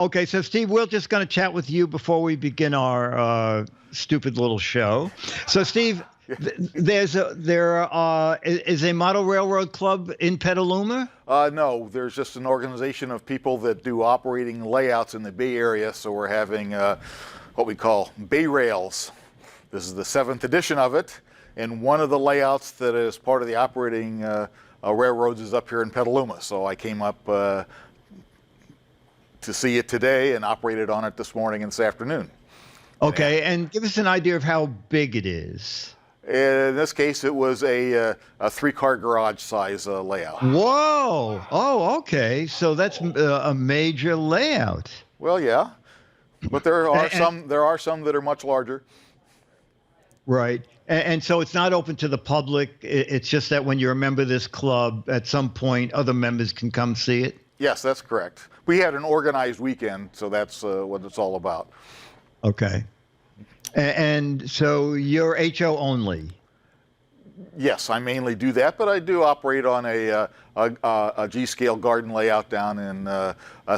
Okay, so Steve, we're just going to chat with you before we begin our stupid little show. So, Steve, is a model railroad club in Petaluma? No, there's just an organization of people that do operating layouts in the Bay Area. So we're having what we call Bay Rails. This is the 7th edition of it, and one of the layouts that is part of the operating railroads is up here in Petaluma. So I came up to see it today and operated on it this morning and this afternoon. Okay, and give us an idea of how big it is. In this case, it was a 3-car garage size layout. Whoa! Oh, okay. So that's a major layout. Well, yeah, but there are some that are much larger. Right. And so it's not open to the public. It's just that when you're a member of this club, at some point, other members can come see it? Yes, that's correct. We had an organized weekend, so that's what it's all about. Okay. And so you're HO only? Yes, I mainly do that, but I do operate on a G-scale garden layout down in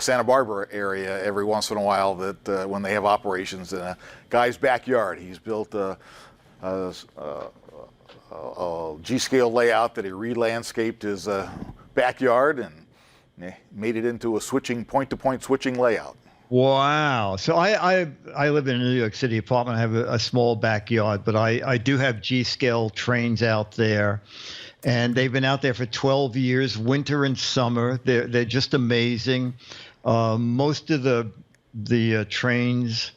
Santa Barbara area every once in a while that when they have operations in a guy's backyard. He's built a G-scale layout that he re-landscaped his backyard and made it into a point-to-point switching layout. Wow. So I live in a New York City apartment. I have a small backyard, but I do have G-scale trains out there, and they've been out there for 12 years, winter and summer. They're just amazing. Most of the trains,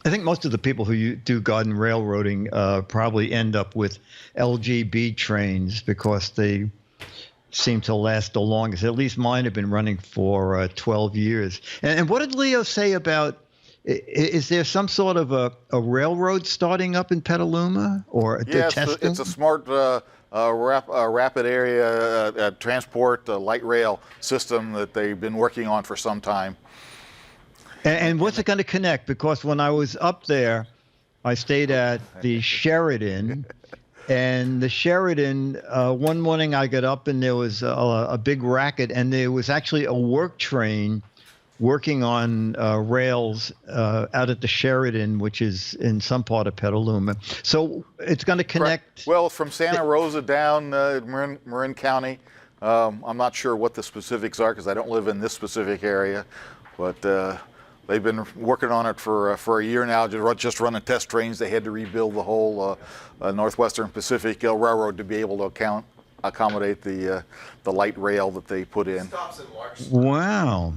I think most of the people who do garden railroading probably end up with LGB trains because they seem to last the longest. At least mine have been running for 12 years. And what did Leo say about, is there some sort of a railroad starting up in Petaluma? Or yes, it's a smart rapid area transport light rail system that they've been working on for some time. And what's it going to connect? Because when I was up there, I stayed at the Sheridan. And the Sheridan, one morning I got up and there was a big racket, and there was actually a work train working on rails out at the Sheridan, which is in some part of Petaluma. So it's going to connect. Well, from Santa Rosa down Marin County. I'm not sure what the specifics are because I don't live in this specific area, but they've been working on it for a year now, just running test trains. They had to rebuild the whole Northwestern Pacific Railroad to be able to accommodate the light rail that they put in. Wow.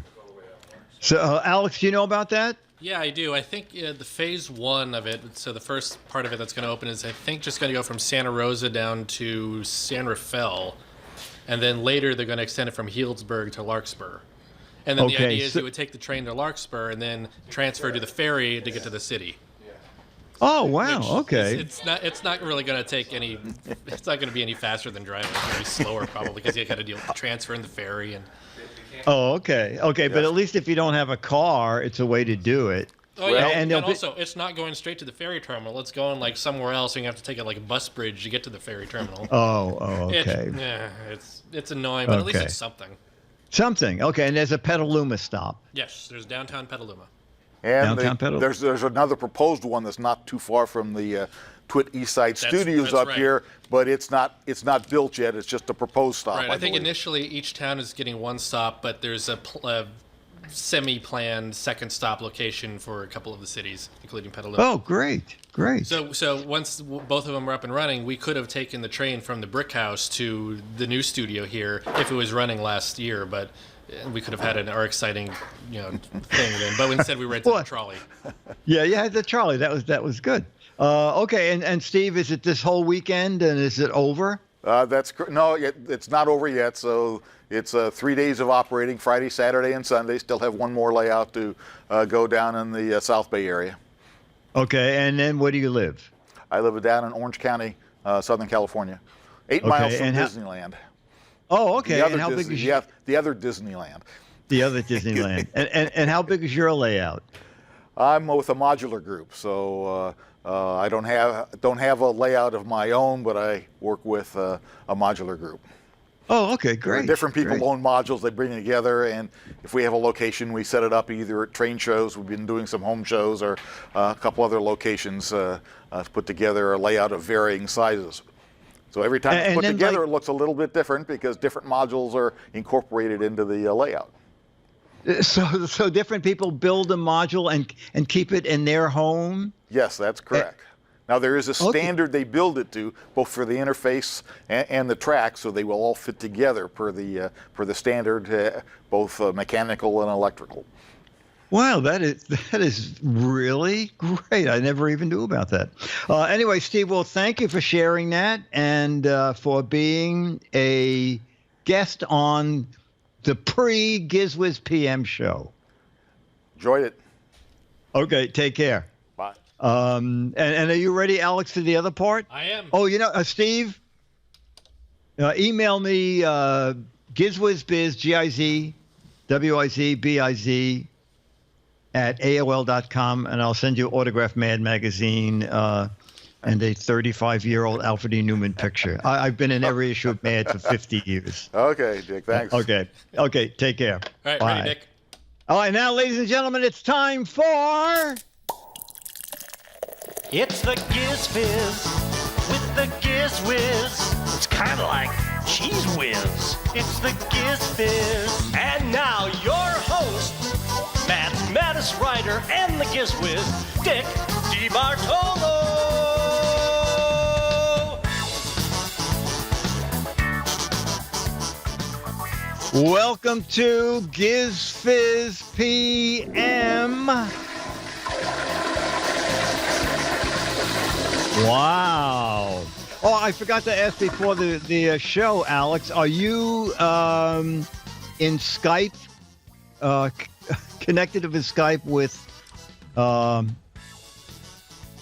So, Alex, do you know about that? Yeah, I do. I think the phase 1 of it, so the first part of it that's going to open is, I think, just going to go from Santa Rosa down to San Rafael, and then later they're going to extend it from Healdsburg to Larkspur. And then the idea is you would take the train to Larkspur and then transfer to the ferry to get to the city. Oh, wow. Okay. It's not really going to take any. It's not going to be any faster than driving. It's going to be slower probably because you got to deal with the transfer and the ferry and. Oh, okay. Okay, yes. But at least if you don't have a car, it's a way to do it. Oh yeah, and also it's not going straight to the ferry terminal. It's going like somewhere else, and you have to take it like a bus bridge to get to the ferry terminal. Oh, okay. It's annoying, but at least it's something. Something. Okay, and there's a Petaluma stop. Yes, there's downtown Petaluma. And there's another proposed one that's not too far from the Twit East Side Studios up here, but it's not built yet. It's just a proposed stop. Right. I think initially each town is getting one stop, but there's a semi-planned second stop location for a couple of the cities, including Petaluma. Oh, great. So once both of them were up and running, we could have taken the train from the Brick House to the new studio here if it was running last year, but we could have had our exciting, thing then. But instead, we rented the trolley. Yeah, you had the trolley. That was good. Okay, and Steve, is it this whole weekend, and is it over? No, it's not over yet. So it's 3 days of operating, Friday, Saturday, and Sunday. Still have one more layout to go down in the South Bay area. Okay, and then where do you live? I live down in Orange County, Southern California, 8 miles from Disneyland. Oh, okay. And how big is the other Disneyland? The other Disneyland. and how big is your layout? I'm with a modular group, so I don't have a layout of my own, but I work with a modular group. Oh, okay, great. Different people great. own modules, they bring it together, and if we have a location, we set it up either at train shows, we've been doing some home shows, or a couple other locations put together a layout of varying sizes. So every time it's put together, it looks a little bit different because different modules are incorporated into the layout. So different people build a module and keep it in their home? Yes, that's correct. Now there is a standard they build it to, both for the interface and the track, so they will all fit together per the standard, both mechanical and electrical. Wow, that is really great. I never even knew about that. Anyway, Steve, well, thank you for sharing that and for being a guest on the pre-GizFiz PM show. Enjoyed it. Okay, take care. Bye. And are you ready, Alex, for the other part? I am. Oh, Steve, email me GizWizBiz, GizWizBiz at AOL.com, and I'll send you Autograph Mad magazine and a 35-year-old Alfred E. Newman picture. I've been in every issue of Mad for 50 years. Okay, Dick, thanks. Okay, take care. All right, Bye. ready, Dick? All right, now, ladies and gentlemen, it's time for... It's the Giz Fiz with the Giz Wiz. It's kind of like Cheese Whiz. It's the Giz Fiz. And now your host, mathematics writer and the Giz Wiz, Dick DeBartolo. Welcome to GizFiz PM. Wow. Oh, I forgot to ask before the show, Alex. Are you in Skype, connected with Skype with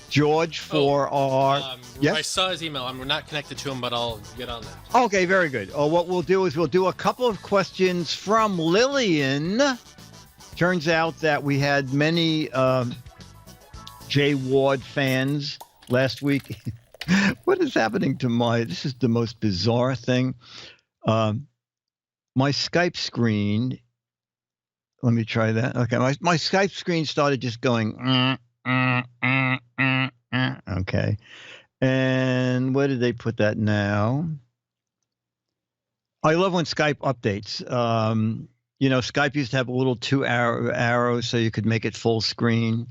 George for our... Yes? I saw his email. I'm not connected to him, but I'll get on that. Okay, very good. What we'll do is we'll do a couple of questions from Lillian. Turns out that we had many Jay Ward fans last week. What is happening to this is the most bizarre thing. My Skype screen, let me try that. Okay, my Skype screen started just going, okay. And where did they put that now? I love when Skype updates. Skype used to have a little 2 arrows so you could make it full screen.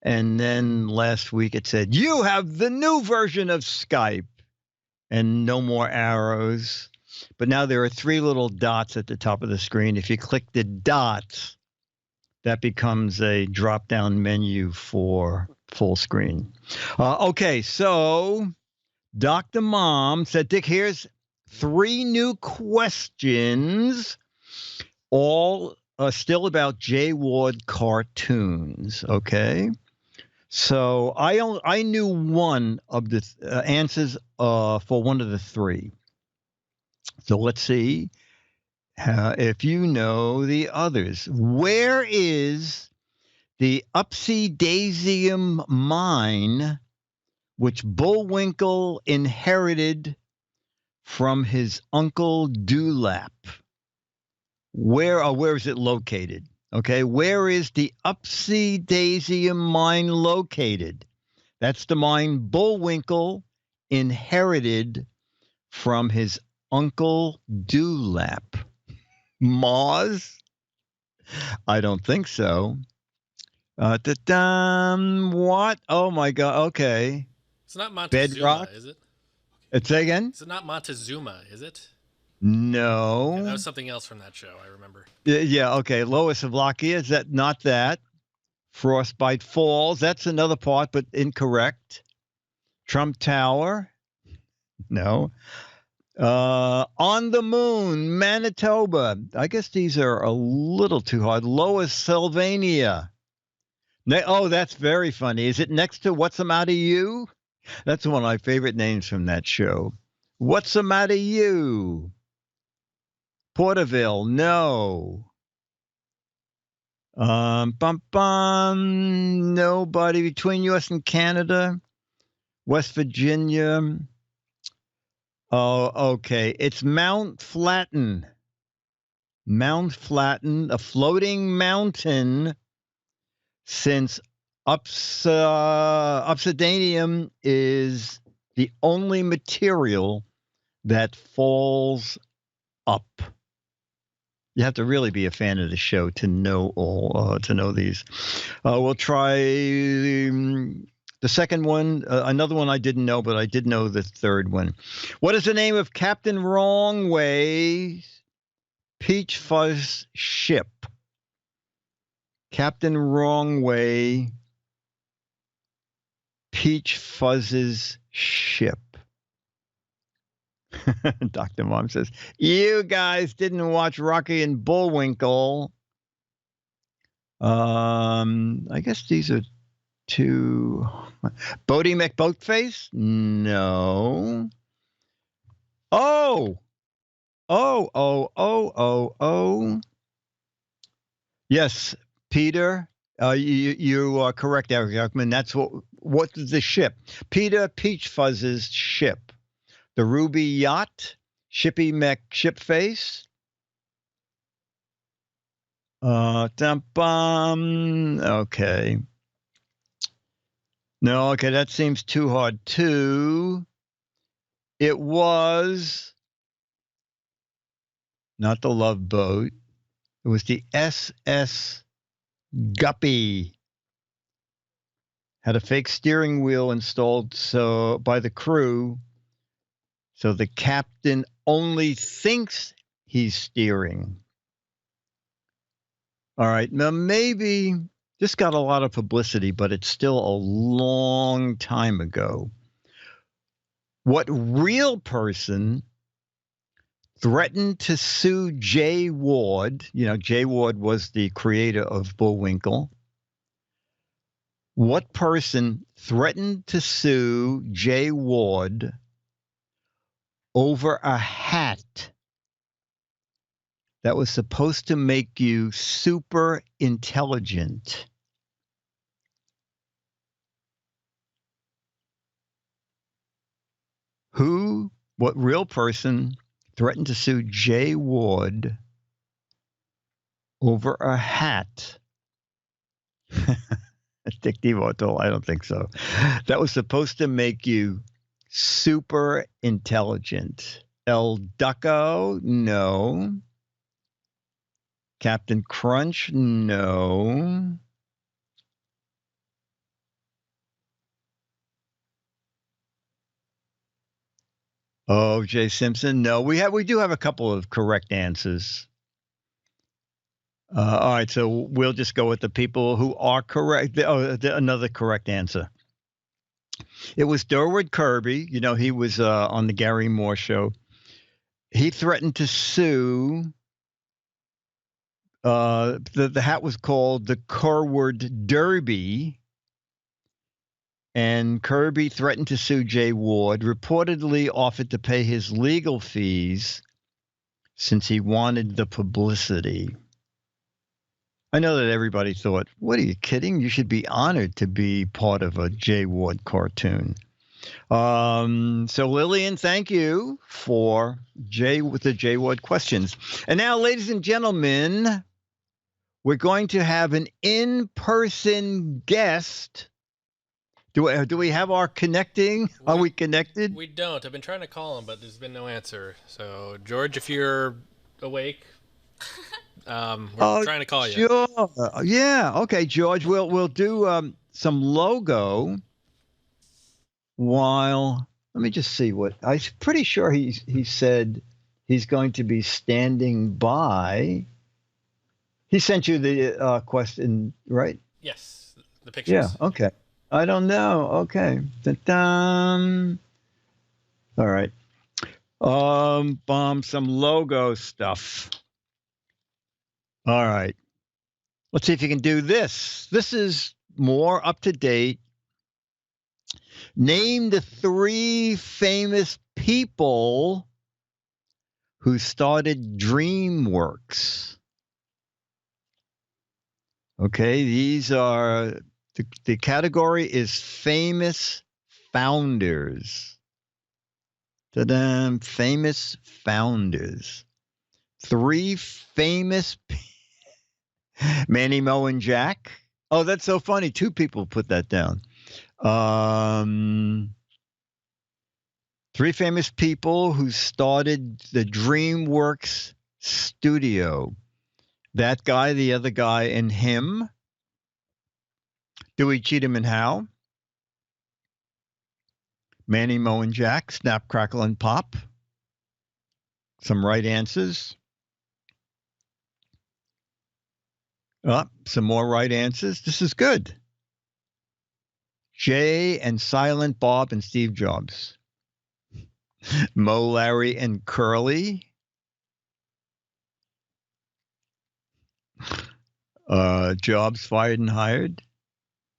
And then last week it said, you have the new version of Skype, and no more arrows. But now there are 3 little dots at the top of the screen. If you click the dots, that becomes a drop-down menu for full screen. Okay, so Dr. Mom said, Dick, here's 3 new questions, all still about Jay Ward cartoons, okay? So I knew one of the answers for one of the 3. So let's see if you know the others. Where is the Upsy-Daisium mine which Bullwinkle inherited from his uncle Dewlap? Where is it located? Okay, where is the Upsy-Daisium mine located? That's the mine Bullwinkle inherited from his uncle Dewlap. Mars? I don't think so. What? Oh my God. Okay. It's not Montezuma, Bedrock? is it? Say again? It's not Montezuma, is it? No. Yeah, that was something else from that show, I remember. Yeah, okay. Lois of Lakia, is that not that? Frostbite Falls, that's another part, but incorrect. Trump Tower? No. On the Moon, Manitoba. I guess these are a little too hard. Lois Sylvania. Oh, that's very funny. Is it next to What's the Matter You? That's one of my favorite names from that show. What's the Matter You? Porterville, no. Nobody. Between U.S. and Canada. West Virginia. Oh, okay. It's Mount Flatten. Mount Flatten, a floating mountain, since obsidian is the only material that falls up. You have to really be a fan of the show to know these. We'll try the second one. Another one I didn't know, but I did know the third one. What is the name of Captain Wrongway's Peach Fuzz ship? Captain Wrongway, Peach Fuzz's ship. Dr. Mom says, you guys didn't watch Rocky and Bullwinkle. I guess these are two. Bodie McBoatface? No. Oh. Yes, Peter, you are correct, Eric Yuckman. That's what the ship. Peter Peach Fuzz's ship. The Ruby Yacht, Shippy McShipface. Okay. No, okay, that seems too hard too. It was not the Love Boat. It was the SS Guppy. Had a fake steering wheel installed by the crew, so the captain only thinks he's steering. All right, now maybe this got a lot of publicity, but it's still a long time ago. What real person threatened to sue Jay Ward? You know, Jay Ward was the creator of Bullwinkle. What person threatened to sue Jay Ward over a hat that was supposed to make you super intelligent? What real person threatened to sue Jay Ward over a hat? Dick DeBartolo, I don't think so. That was supposed to make you super intelligent. El Ducko? No. Captain Crunch? No. Oh, Jay Simpson? No. We do have a couple of correct answers. All right, so we'll just go with the people who are correct. Another correct answer. It was Durward Kirby. You know, he was on the Gary Moore show. He threatened to sue. The hat was called the Curwood Derby. And Kirby threatened to sue Jay Ward, reportedly offered to pay his legal fees since he wanted the publicity. I know that everybody thought, what are you kidding? You should be honored to be part of a Jay Ward cartoon. So Lillian, thank you for the Jay Ward questions. And now, ladies and gentlemen, we're going to have an in-person guest. Do we have our connecting? Are we connected? We don't. I've been trying to call him, but there's been no answer. So, George, if you're awake, we're trying to call you. Sure. Yeah. Okay, George. We'll do some logo while. Let me just see what I'm pretty sure he said he's going to be standing by. He sent you the question, right? Yes, the pictures. Yeah. Okay. I don't know. Okay. All right. Some logo stuff. All right. Let's see if you can do this. This is more up to date. Name the 3 famous people who started DreamWorks. Okay, these are the category is famous founders. Ta-da! Famous founders. 3 famous Manny, Mo, and Jack. Oh, that's so funny. 2 people put that down. 3 famous people who started the DreamWorks studio. That guy, the other guy, and him. Dewey, Cheatham, and Howe. Manny, Mo, and Jack. Snap, Crackle, and Pop. Some right answers. Some more right answers. This is good. Jay and Silent Bob and Steve Jobs. Mo, Larry, and Curly. Jobs fired and hired.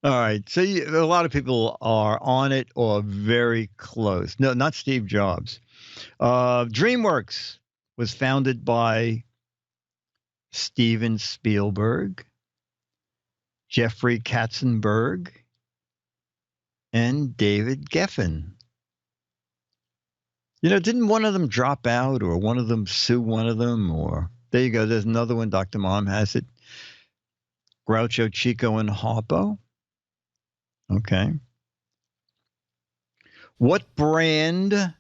All right. So a lot of people are on it or very close. No, not Steve Jobs. DreamWorks was founded by Steven Spielberg, Jeffrey Katzenberg, and David Geffen. Didn't one of them drop out or one of them sue one of them? Or there you go. There's another one. Dr. Mom has it. Groucho, Chico, and Harpo. Okay. What brand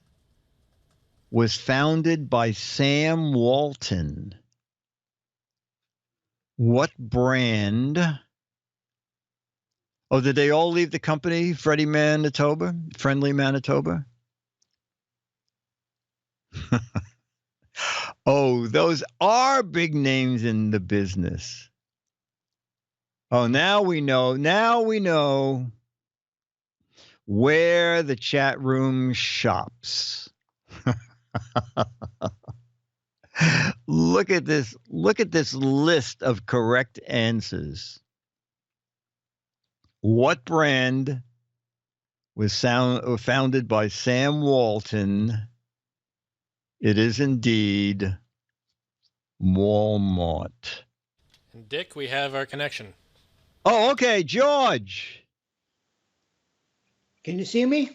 was founded by Sam Walton? What brand? Oh, did they all leave the company? Friendly Manitoba? Oh, those are big names in the business. Oh, now we know where the chat room shops. Look at this list of correct answers. What brand was founded by Sam Walton? It is indeed Walmart. And Dick, we have our connection. Oh, okay, George. Can you see me?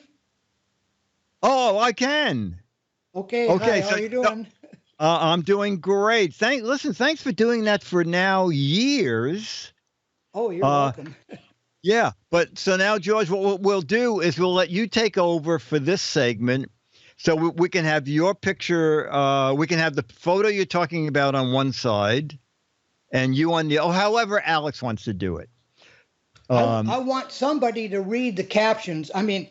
Oh, I can. Okay. Hi, how are you doing? I'm doing great. Thanks for doing that for now years. Oh, you're welcome. Yeah, but so now, George, what we'll do is we'll let you take over for this segment, so we can have your picture. We can have the photo you're talking about on one side, and you on the. Oh, however Alex wants to do it. I want somebody to read the captions. I mean,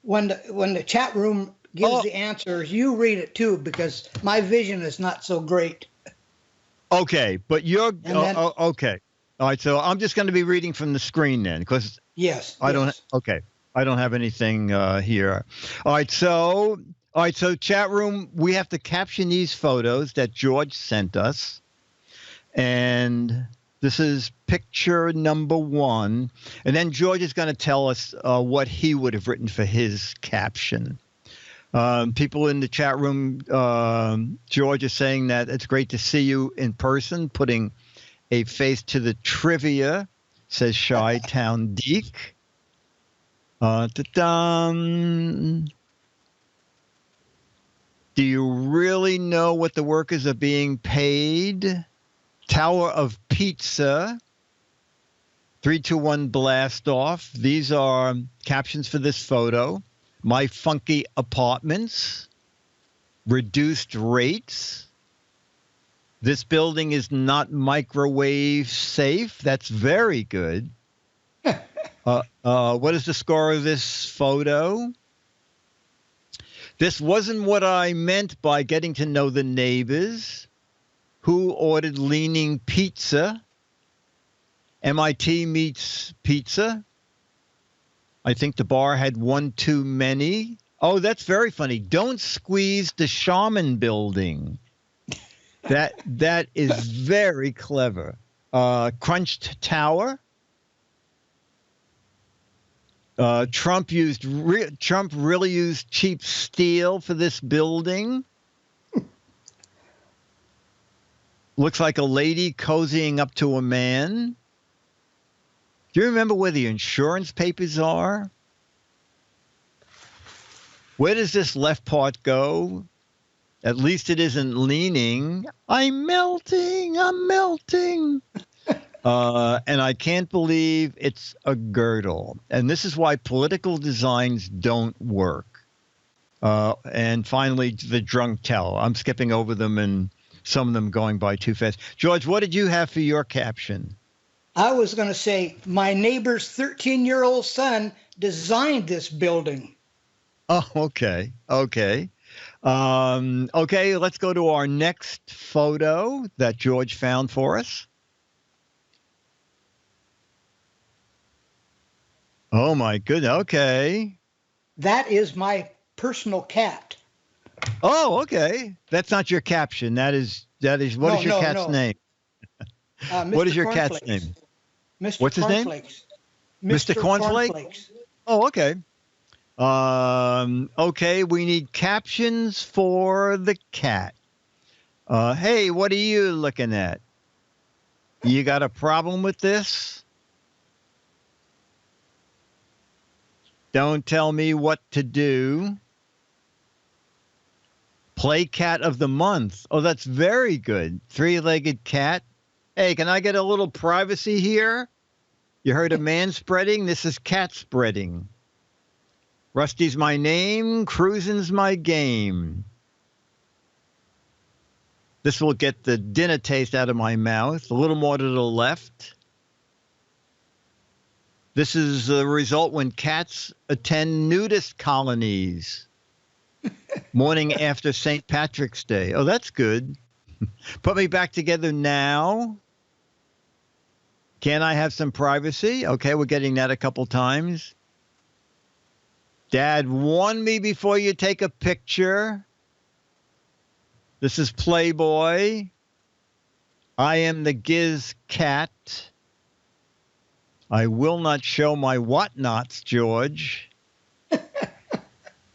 when the chat room gives the answers, you read it too, because my vision is not so great. Okay, but you're okay. All right, so I'm just going to be reading from the screen then, because I don't. Okay, I don't have anything here. All right, so chat room, we have to caption these photos that George sent us, and this is picture number 1, and then George is going to tell us what he would have written for his caption. People in the chat room, George is saying that it's great to see you in person, putting a face to the trivia, says Chi-Town Deke. Do you really know what the workers are being paid? Tower of Pizza. 321 Blast Off. These are captions for this photo. My Funky Apartments. Reduced Rates. This building is not microwave safe. That's very good. What is the score of this photo? This wasn't what I meant by getting to know the neighbors. Who ordered leaning pizza? MIT meets pizza. I think the bar had one too many. Oh, that's very funny. Don't squeeze the Shaman building. That is very clever. Crunched Tower. Trump really used cheap steel for this building. Looks like a lady cozying up to a man. Do you remember where the insurance papers are? Where does this left part go? At least it isn't leaning. I'm melting. I'm melting. And I can't believe it's a girdle. And this is why political designs don't work. And finally, the drunk towel. I'm skipping over them and some of them going by too fast. George, what did you have for your caption? I was going to say, my neighbor's 13-year-old son designed this building. Oh, okay. Okay. Okay, let's go to our next photo that George found for us. Oh, my goodness. Okay. That is my personal cat. Oh, okay. That's not your caption. What is your cat's name? What is your cat's name? Mr. What's his name? Mr. Cornflakes? Oh, okay. Okay, we need captions for the cat. Hey, what are you looking at? You got a problem with this? Don't tell me what to do. Play cat of the month. Oh, that's very good. Three-legged cat. Hey, can I get a little privacy here? You heard of man spreading? This is cat spreading. Rusty's my name. Cruising's my game. This will get the dinner taste out of my mouth. A little more to the left. This is the result when cats attend nudist colonies. Morning after St. Patrick's Day. Oh, that's good. Put me back together now. Can I have some privacy? Okay, we're getting that a couple times. Dad, warn me before you take a picture. This is Playboy. I am the Giz cat. I will not show my whatnots, George.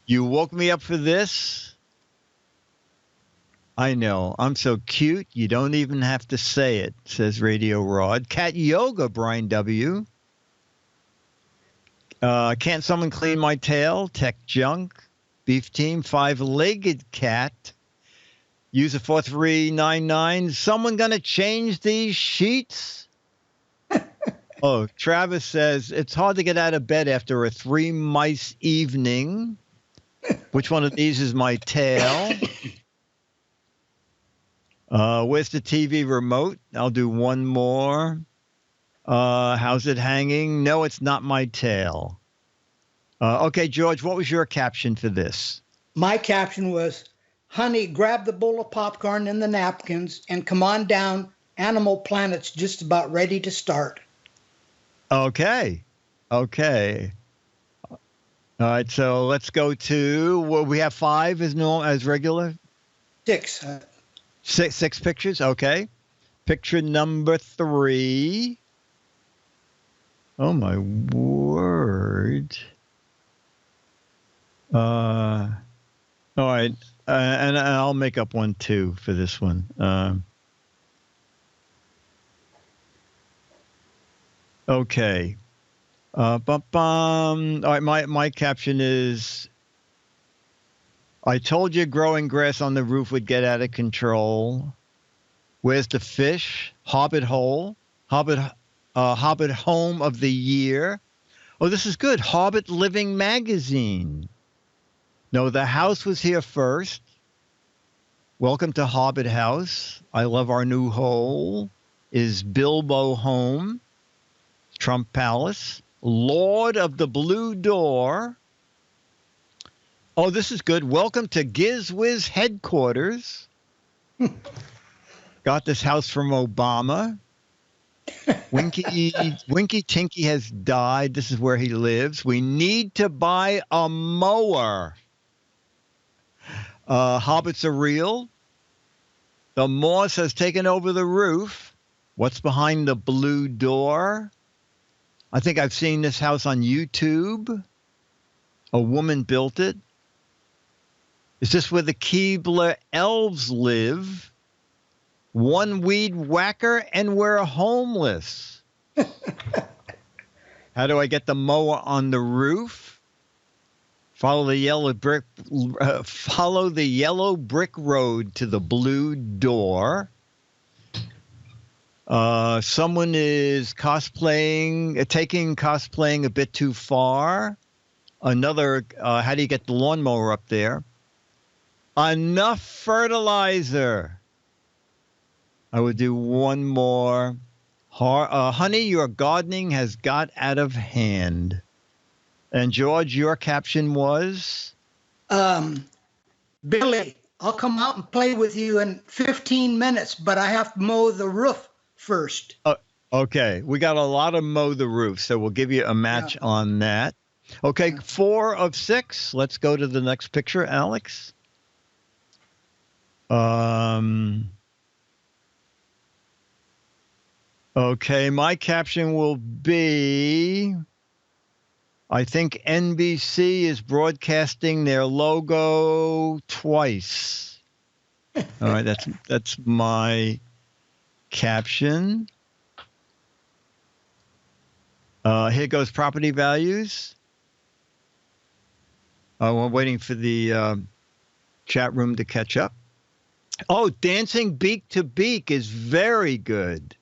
You woke me up for this? I know. I'm so cute, you don't even have to say it, says Radio Rod. Cat yoga, Brian W. Can't someone clean my tail? Tech junk. Beef team, five-legged cat. User 4399. Someone gonna change these sheets? Oh, Travis says, it's hard to get out of bed after a 3-mice evening. Which one of these is my tail? Where's the TV remote? I'll do one more. How's it hanging? No, it's not my tail. Okay, George, what was your caption for this? My caption was, honey, grab the bowl of popcorn and the napkins and come on down. Animal Planet's just about ready to start. Okay. Okay. All right, so let's go to, well, we have 5 as normal, as regular? 6. Six pictures, okay. Picture number 3. Oh, my word. All right, and I'll make up one, too, for this one. Okay. All right, my caption is, I told you growing grass on the roof would get out of control. Where's the fish? Hobbit hole. Hobbit home of the year. Oh, this is good. Hobbit Living Magazine. No, the house was here first. Welcome to Hobbit House. I love our new hole. Is Bilbo home? Trump Palace. Lord of the Blue Door. Oh, this is good. Welcome to GizFiz headquarters. Got this house from Obama. Winky Tinky has died. This is where he lives. We need to buy a mower. Hobbits are real. The moss has taken over the roof. What's behind the blue door? I think I've seen this house on YouTube. A woman built it. Is this where the Keebler elves live? One weed whacker and we're homeless. How do I get the mower on the roof? Follow the yellow brick road to the blue door. Someone is taking cosplaying a bit too far. Another, how do you get the lawnmower up there? Enough fertilizer. I would do one more. Honey, your gardening has got out of hand. And George, your caption was? Billy, I'll come out and play with you in 15 minutes, but I have to mow the roof first. Okay, we got a lot of mow the roof, so we'll give you a match on that. Okay, 4 of 6. Let's go to the next picture, Alex. Okay, my caption will be, I think NBC is broadcasting their logo twice. All right, that's my caption. Here goes property values. We're waiting for the chat room to catch up. Oh, dancing beak to beak is very good.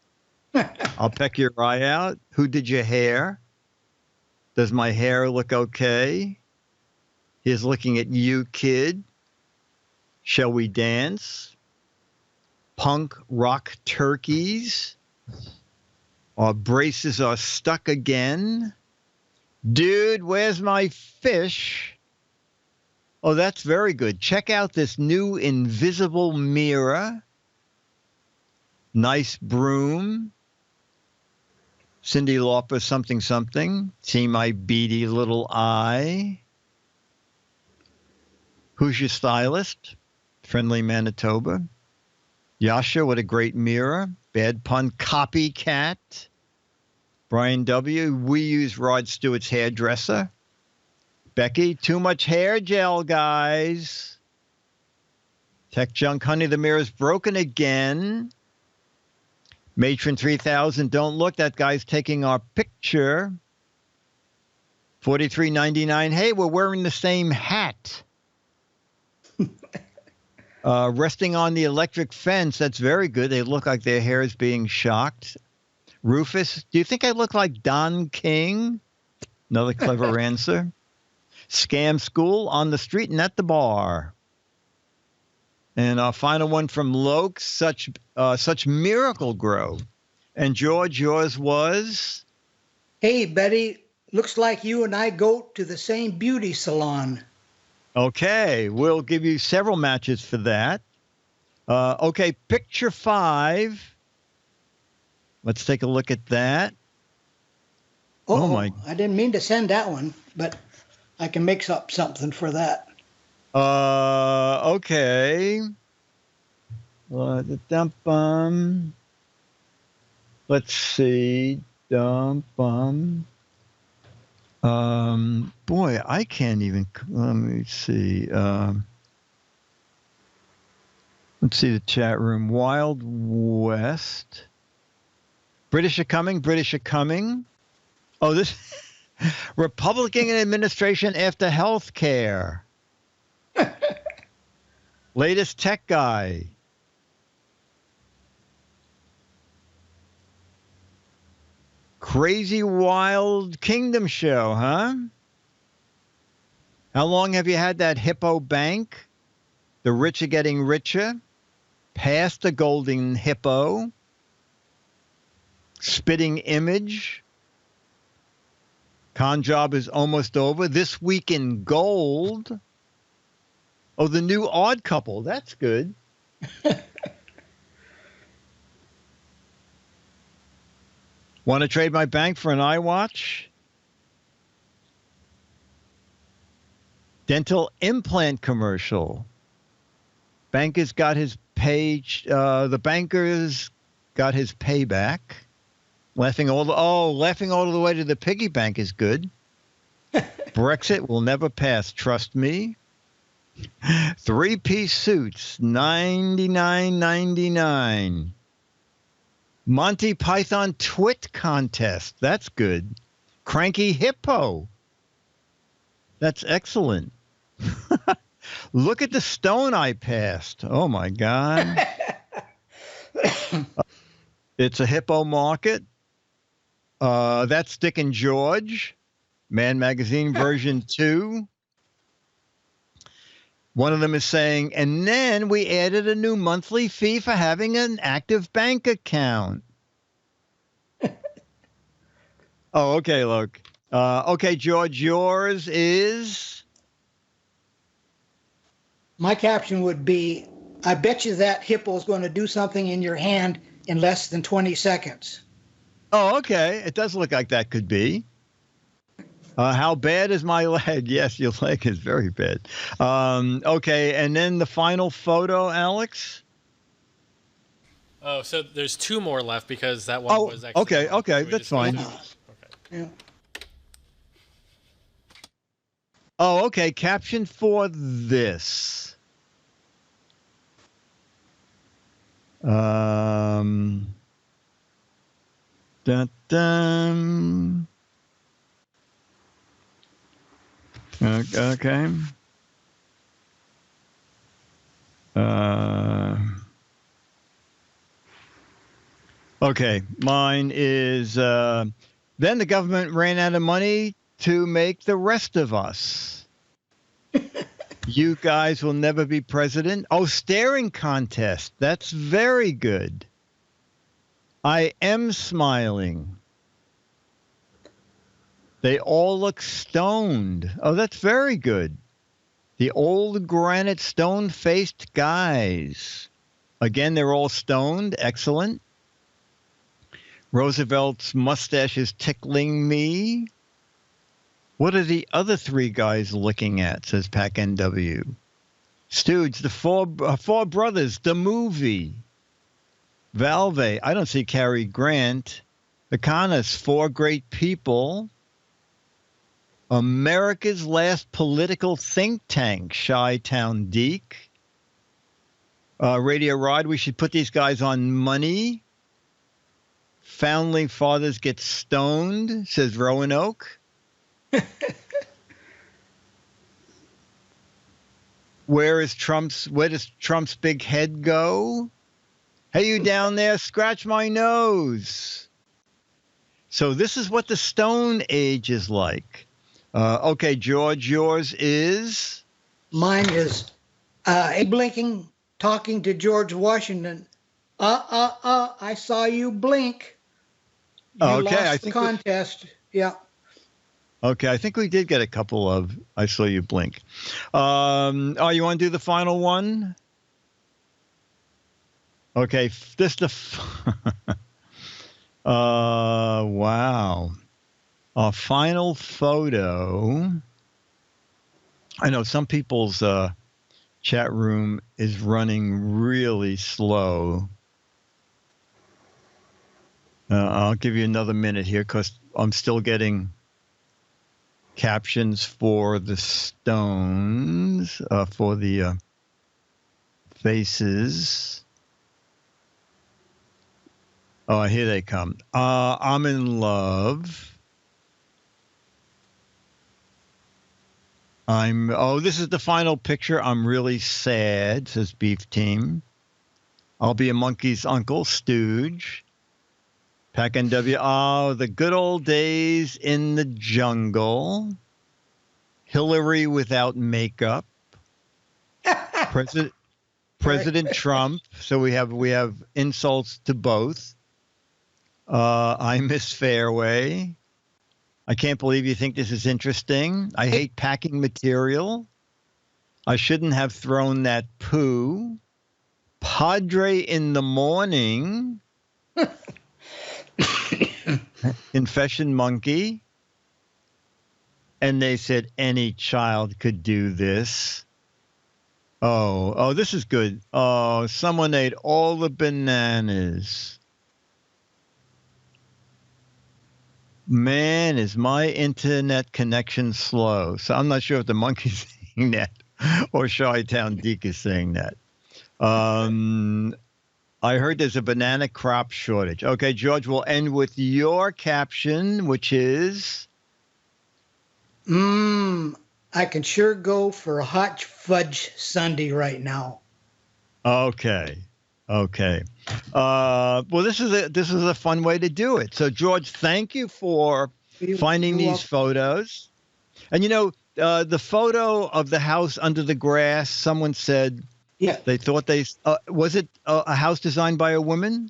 I'll peck your eye out. Who did your hair? Does my hair look okay? He's looking at you, kid. Shall we dance? Punk rock turkeys. Our braces are stuck again. Dude, where's my fish? Oh, that's very good. Check out this new invisible mirror. Nice broom. Cyndi Lauper, something, something. See my beady little eye. Who's your stylist? Friendly Manitoba. Yasha, what a great mirror. Bad pun, copycat. Brian W., we use Rod Stewart's hairdresser. Becky, too much hair gel, guys. Tech Junk, honey, the mirror's broken again. Matron 3000, don't look, that guy's taking our picture. 43.99, hey, we're wearing the same hat. Resting on the electric fence, that's very good. They look like their hair is being shocked. Rufus, do you think I look like Don King? Another clever answer. Scam school, on the street and at the bar. And our final one from Loke, such miracle grow. And George, yours was? Hey, Betty, looks like you and I go to the same beauty salon. Okay, we'll give you several matches for that. Okay, picture 5. Let's take a look at that. Oh my! I didn't mean to send that one, but I can make up something for that. Okay. Let's see. Boy, I can't even. Let me see. Let's see the chat room. Wild West. British are coming. British are coming. Oh, this Republican administration after health care. Latest tech guy. Crazy Wild Kingdom show, huh? How long have you had that hippo bank? The rich are getting richer. Past the golden hippo. Spitting image. Con job is almost over. This week in gold. Oh, the new Odd Couple. That's good. Want to trade my bank for an iWatch? Dental implant commercial. Banker's got his page. The banker's got his payback. Laughing all the way to the piggy bank is good. Brexit will never pass. Trust me. 3-piece suits, $99.99. Monty Python Twit contest. That's good. Cranky Hippo. That's excellent. Look at the stone I passed. Oh, my God. It's a hippo market. That's Dick and George, Man Magazine version 2. One of them is saying, and then we added a new monthly fee for having an active bank account. Oh, okay, look. Okay, George, yours is? My caption would be, I bet you that hippo is going to do something in your hand in less than 20 seconds. Oh, okay. It does look like that could be. How bad is my leg? Yes, your leg is very bad. Okay, and then the final photo, Alex? Oh, so there's 2 more left because that one was actually... Okay, that's fine. Okay. Yeah. Oh, okay, caption for this. Dun, dun. Okay. Okay, mine is, then the government ran out of money to make the rest of us. You guys will never be president. Oh, staring contest. That's very good. I am smiling. They all look stoned. Oh, that's very good. The old granite stone-faced guys. Again, they're all stoned. Excellent. Roosevelt's mustache is tickling me. What are the other 3 guys looking at, says Pac NW. Stooge, the four brothers, the movie. Valve, I don't see Cary Grant. Economist, 4 great people. America's last political think tank, Chi-Town Deke. Radio Rod, we should put these guys on money. Foundling fathers get stoned, says Roanoke. Where does Trump's big head go? Hey, you down there, scratch my nose. So this is what the Stone Age is like. Okay, George, yours is? Mine is Abe Lincoln talking to George Washington. I saw you blink. You lost the contest. Yeah. Okay, I think we did get a couple of I saw you blink. Oh, you want to do the final one? Okay, this the wow. Our final photo. I know some people's chat room is running really slow. I'll give you another minute here because I'm still getting captions for the stones, for the faces. Oh, here they come. I'm in love. This is the final picture. I'm really sad, says Beef Team. I'll be a monkey's uncle, Stooge. Pac NW. Oh, the good old days in the jungle. Hillary without makeup. President Trump. So we have insults to both. I miss Fairway. I can't believe you think this is interesting. I hate packing material. I shouldn't have thrown that poo. Padre in the morning. Confession monkey. And they said any child could do this. Oh, this is good. Oh, someone ate all the bananas. Man, is my internet connection slow. So I'm not sure if the monkey's saying that or Chi-Town Deke is saying that. I heard there's a banana crop shortage. Okay, George, we'll end with your caption, which is? I can sure go for a hot fudge sundae right now. Okay. Okay. Well, this is a fun way to do it. So, George, thank you for finding these photos. And the photo of the house under the grass. Someone said, yeah, they thought was it a house designed by a woman,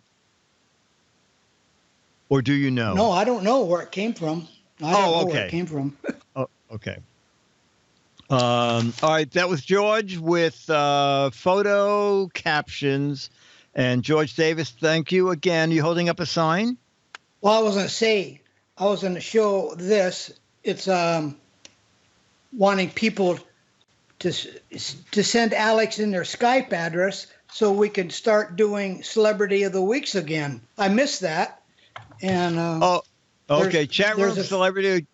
or do you know? No, I don't know where it came from. I don't know where it came from. Oh, okay. All right, that was George with photo captions. And George Davis, thank you again. You holding up a sign? Well, I was going to say, I was going to show this. It's wanting people to send Alex in their Skype address so we can start doing Celebrity of the Weeks again. I missed that. And okay. Chat room celebrity.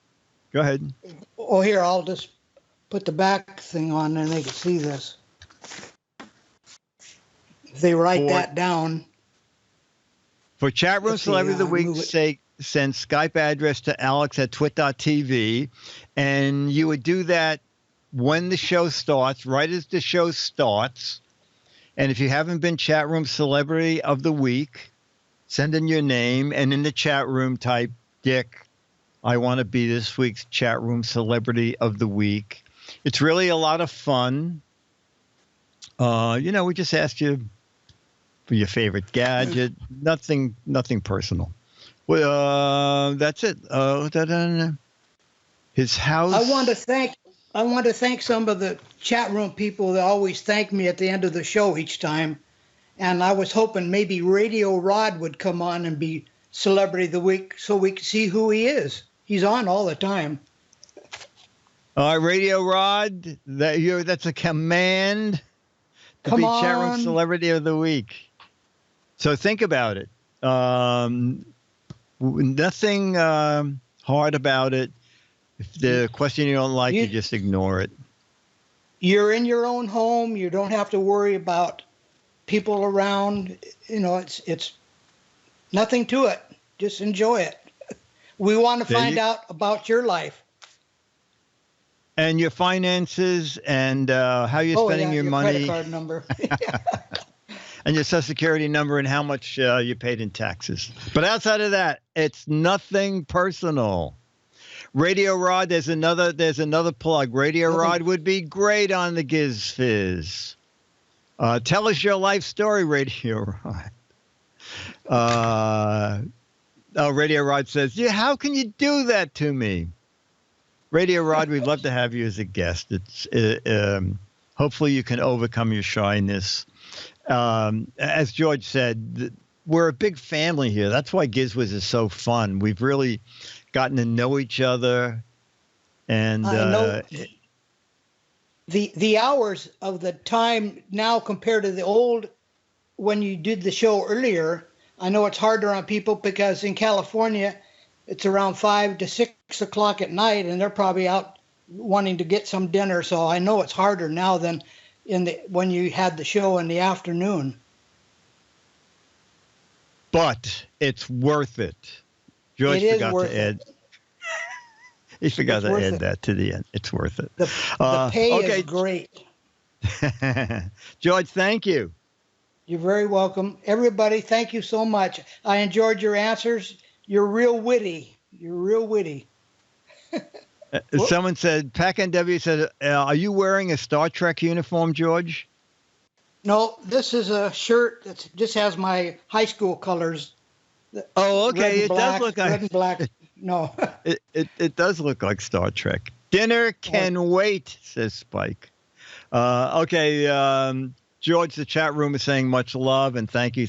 Go ahead. Oh, here, I'll just put the back thing on and they can see this. If they write that down. For chat room celebrity of the week, send Skype address to alex@twit.tv, and you would do that when the show starts, right as the show starts. And if you haven't been chat room celebrity of the week, send in your name, and in the chat room type, Dick, I want to be this week's chat room celebrity of the week. It's really a lot of fun. We just asked you for your favorite gadget. Nothing personal. Well, that's it. His house. I want to thank some of the chat room people that always thank me at the end of the show each time. And I was hoping maybe Radio Rod would come on and be Celebrity of the Week so we could see who he is. He's on all the time. Radio Rod, that's a command to Come be on. Chat Room Celebrity of the Week. So think about it. Nothing hard about it. If the question you don't like, you just ignore it. You're in your own home. You don't have to worry about people around. It's nothing to it. Just enjoy it. We want to find out about your life. And your finances and how you're spending your money. Credit card number. And your Social Security number and how much you paid in taxes. But outside of that, it's nothing personal. Radio Rod, there's another plug. Radio Rod would be great on the Giz Fiz. Tell us your life story, Radio Rod. Radio Rod says, yeah, how can you do that to me? Radio Rod, we'd love to have you as a guest. Hopefully you can overcome your shyness. As George said, we're a big family here. That's why GizFiz is so fun. We've really gotten to know each other. And I know the hours of the time now compared to the old when you did the show earlier, I know it's harder on people because in California, it's around 5 to 6 o'clock at night, and they're probably out wanting to get some dinner. So I know it's harder now than when you had the show in the afternoon. But it's worth it. George forgot to add. He forgot to add that to the end. It's worth it. The pay is great. George, thank you. You're very welcome. Everybody, thank you so much. I enjoyed your answers. You're real witty. Someone said, Pac NW said, are you wearing a Star Trek uniform, George? No, this is a shirt that just has my high school colors. Oh, okay. It does look like red and black. No. it does look like Star Trek. Dinner can wait, says Spike. Okay. George, the chat room is saying much love and thank you.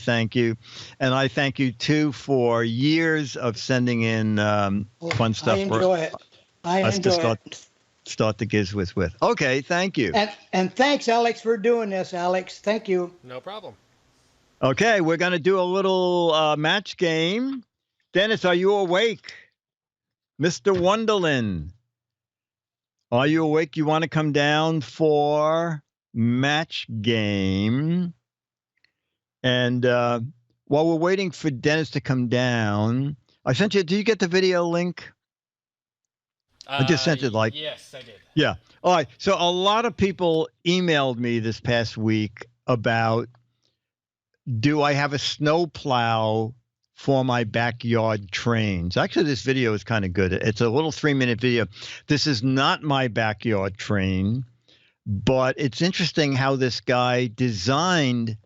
And I thank you, too, for years of sending in fun stuff. I enjoy it. Start the GizFiz with. Okay, thank you. And thanks, Alex, for doing this, Alex. Thank you. No problem. Okay, we're going to do a little match game. Dennis, are you awake? Mr. Wonderland, are you awake? You want to come down for match game? And while we're waiting for Dennis to come down, I sent you, do you get the video link? I just sent it like. Yes, I did. Yeah. All right. So a lot of people emailed me this past week about, do I have a snow plow for my backyard trains? Actually, this video is kind of good. It's a little 3-minute video. This is not my backyard train, but it's interesting how this guy designed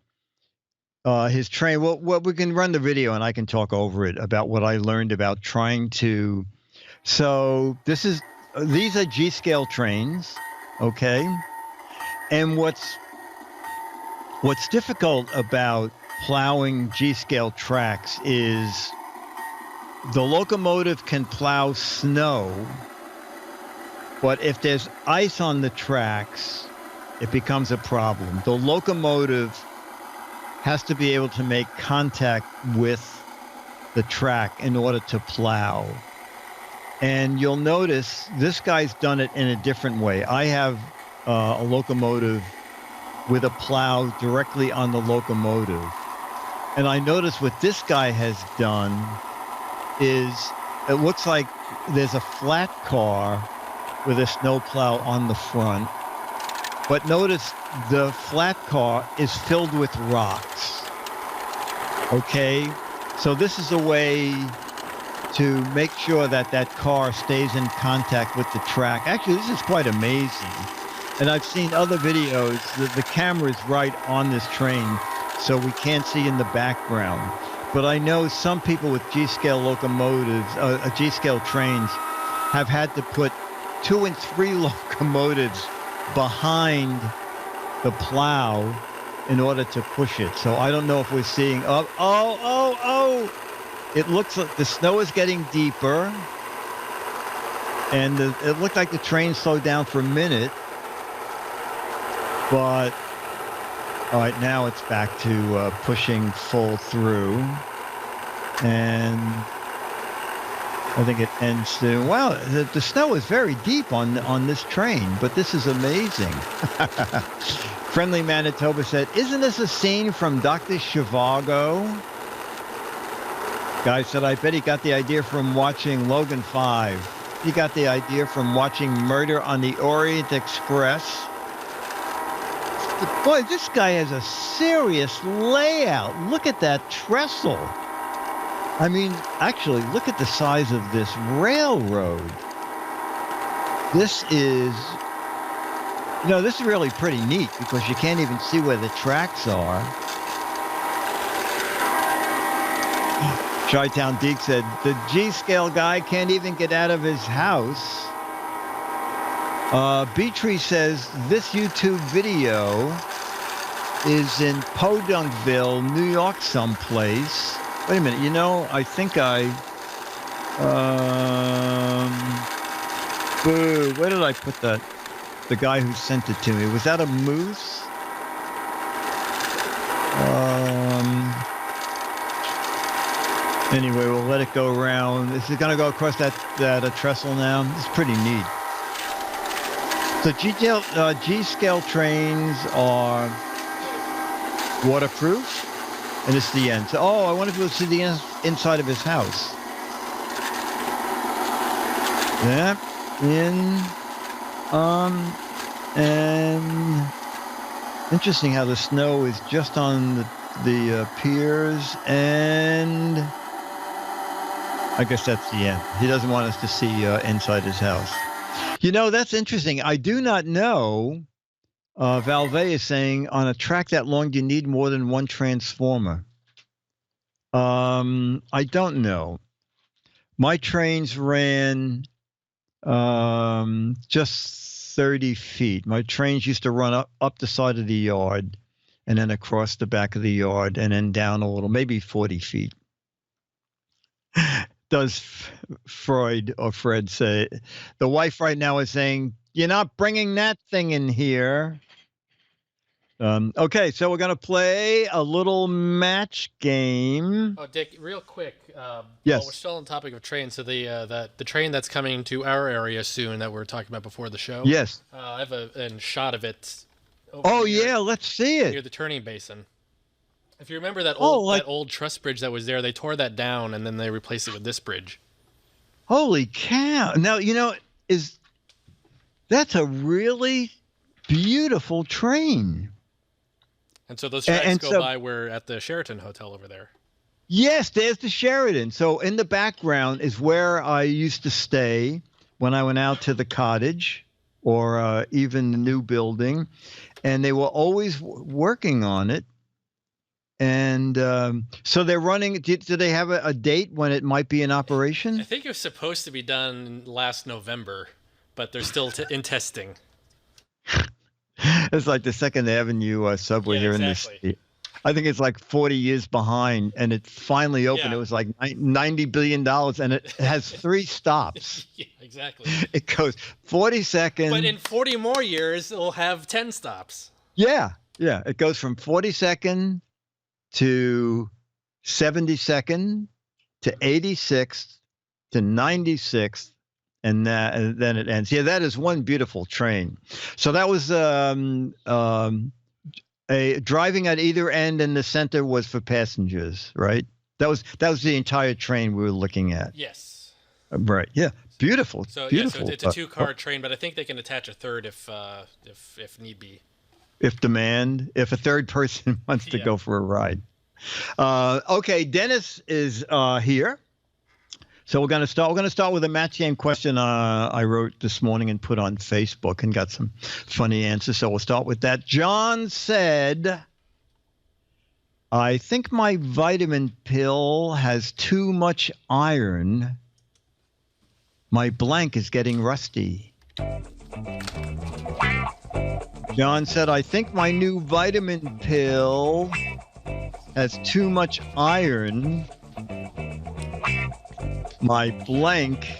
his train. Well, we can run the video and I can talk over it about what I learned about trying to. So these are G-scale trains, okay? And what's difficult about plowing G-scale tracks is the locomotive can plow snow, but if there's ice on the tracks, it becomes a problem. The locomotive has to be able to make contact with the track in order to plow. And you'll notice this guy's done it in a different way. I have a locomotive with a plow directly on the locomotive. And I notice what this guy has done is it looks like there's a flat car with a snowplow on the front. But notice the flat car is filled with rocks. Okay? So this is a way to make sure that that car stays in contact with the track. Actually, this is quite amazing. And I've seen other videos that the camera is right on this train, so we can't see in the background. But I know some people with G-scale locomotives, G-scale trains, have had to put 2 and 3 locomotives behind the plow in order to push it. So I don't know if we're seeing, it looks like the snow is getting deeper, and it looked like the train slowed down for a minute, but all right, now it's back to pushing full through, and I think it ends soon. Wow, the snow is very deep on this train, but this is amazing. Friendly Manitoba said, "Isn't this a scene from Dr. Zhivago?" Guy said, "I bet he got the idea from watching Logan 5. He got the idea from watching Murder on the Orient Express." Boy, this guy has a serious layout. Look at that trestle. I mean, actually, look at the size of this railroad. This is really pretty neat because you can't even see where the tracks are. Chi-Town Deke said, the G-scale guy can't even get out of his house. Beatree says, this YouTube video is in Podunkville, New York someplace. Wait a minute, I think where did I put that? The guy who sent it to me. Was that a moose? Anyway, we'll let it go around. This is going to go across that trestle now. It's pretty neat. So G-scale trains are waterproof, and it's the end. So, I wonder if we'll see the inside of his house. Yeah, and interesting how the snow is just on the piers, and I guess that's the end. He doesn't want us to see inside his house. That's interesting. I do not know. Valve is saying, on a track that long, do you need more than one transformer? I don't know. My trains ran just 30 feet. My trains used to run up the side of the yard and then across the back of the yard and then down a little, maybe 40 feet. Does Fred say? The wife right now is saying, you're not bringing that thing in here. Okay, so we're going to play a little match game. Oh, Dick, real quick. Yes. Well, we're still on the topic of trains. So the train that's coming to our area soon that we were talking about before the show. Yes. I have a shot of it. Yeah, let's see it. Near the turning basin. If you remember that old truss bridge that was there, they tore that down and then they replaced it with this bridge. Holy cow. Now, that's a really beautiful train. And so those tracks go so- by. We're at the Sheraton Hotel over there. Yes, there's the Sheraton. So in the background is where I used to stay when I went out to the cottage or even the new building. And they were always working on it. And so they're running. Do they have a date when it might be in operation? I think it was supposed to be done last November, but they're still in testing. It's like the Second Avenue subway here in the city. I think it's like 40 years behind, and it finally opened. Yeah. It was like $90 billion, and it has 3 stops. Yeah, exactly. It goes 42nd. But in 40 more years, it'll have 10 stops. Yeah. It goes from 42nd to 72nd to 86th to 96th. And then it ends. Yeah, that is one beautiful train. So that was a driving at either end, and the center was for passengers, right? That was the entire train we were looking at. Yes. Right. Yeah. Beautiful. So beautiful. so it's a 2-car train, but I think they can attach a third if need be. If a third person wants to go for a ride. Okay, Dennis is here. So we're going to start with a match game question I wrote this morning and put on Facebook and got some funny answers. So we'll start with that. John said, I think my vitamin pill has too much iron. My blank is getting rusty. John said, I think my new vitamin pill has too much iron. My blank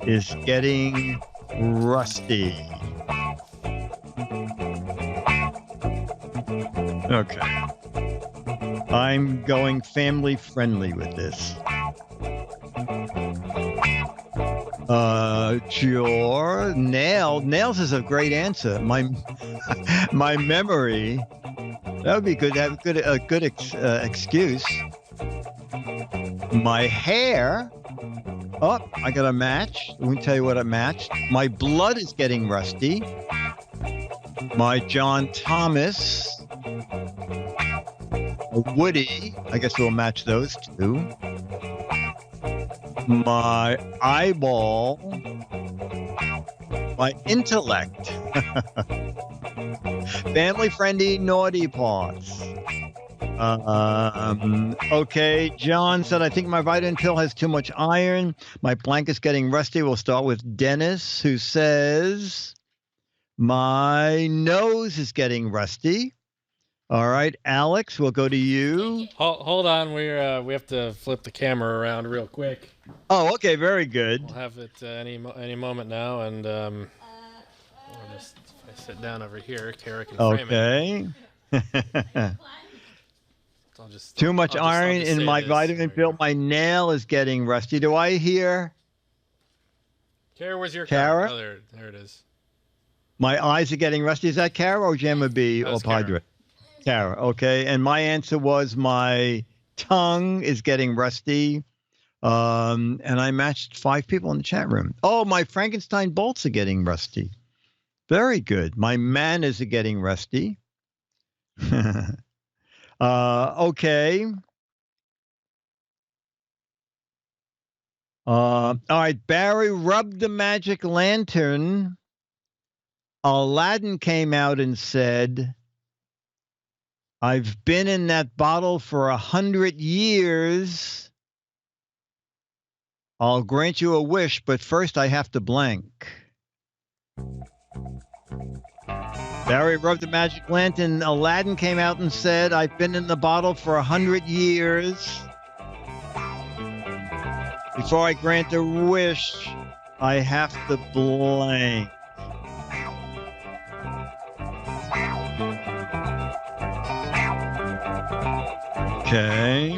is getting rusty. Okay. I'm going family friendly with this. Sure. Nails is a great answer. My memory. That would be good. Have a good excuse. My hair. Oh, I got a match. Let me tell you what I matched. My blood is getting rusty. My John Thomas. A Woody. I guess we'll match those two. My eyeball. My intellect. Family friendly naughty parts. Okay, John said, I think my vitamin pill has too much iron. My blank is getting rusty. We'll start with Dennis, who says, my nose is getting rusty. All right, Alex, we'll go to you. Hold on, we have to flip the camera around real quick. Oh, okay, very good. We'll have it any moment now, and I'll just if I sit down over here, Kara can frame it. Okay. Too much iron in my vitamin pill. My nail is getting rusty. Do I hear? Kara, where's your Kara? card? Oh, there it is. My eyes are getting rusty. Is that Kara or Gemma B or Padre? Kara. Okay. And my answer was my tongue is getting rusty. And I matched 5 people in the chat room. Oh, my Frankenstein bolts are getting rusty. Very good. My manners are getting rusty. Okay. All right. Barry rubbed the magic lantern. Aladdin came out and said, I've been in that bottle for 100 years. I'll grant you a wish, but first I have to blank. Barry rubbed the magic lantern. Aladdin came out and said, I've been in the bottle for 100 years. Before I grant a wish, I have to blank. Okay.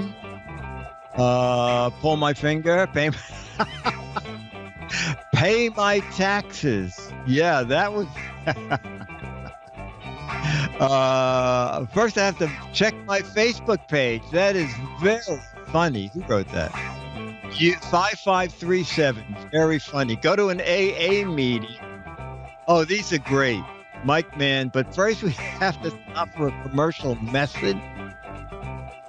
Pull my finger. Pay my taxes. Yeah, that was... First I have to check my Facebook page. That is very funny. Who wrote that? 5537. Very funny. Go to an AA meeting. Oh, these are great. Mike, man. But first, we have to stop for a commercial message.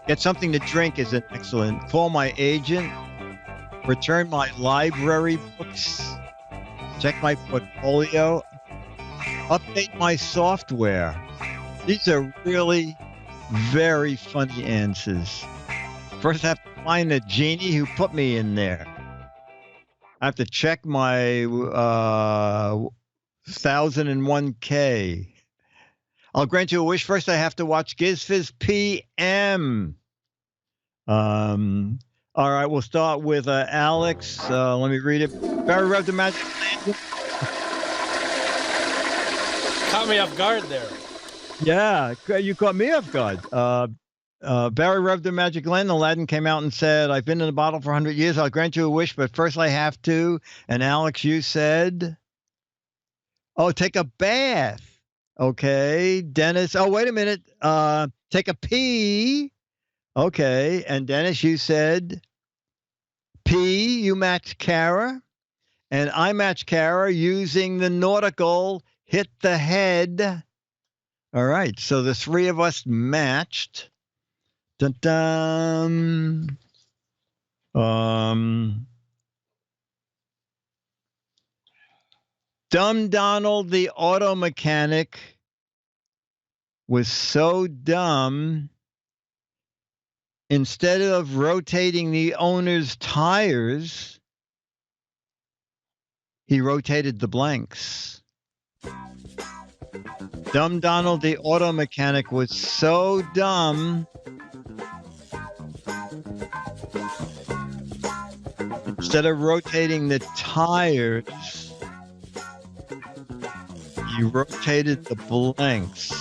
Get something to drink is an excellent. Call my agent. Return my library books. Check my portfolio. Update my software. These are really very funny answers. First, I have to find the genie who put me in there. I have to check my 1001K. I'll grant you a wish. First, I have to watch GizFiz PM. All right, we'll start with Alex. Let me read it. Barry rubbed the magic lantern. Caught me off guard there. Yeah, you caught me off guard. Barry rubbed the magic lantern. Aladdin came out and said, I've been in the bottle for 100 years. I'll grant you a wish, but first I have to. And Alex, you said, oh, take a bath. Okay. Dennis, oh, wait a minute. Take a pee. Okay. And Dennis, you said pee. You matched Kara. And I matched Kara using the nautical hit the head. All right. So the three of us matched. Dun, dun. Dumb Donald, the auto mechanic, was so dumb. Instead of rotating the owner's tires, he rotated the blanks. Dumb Donald, the auto mechanic, was so dumb. Instead of rotating the tires, he rotated the blanks.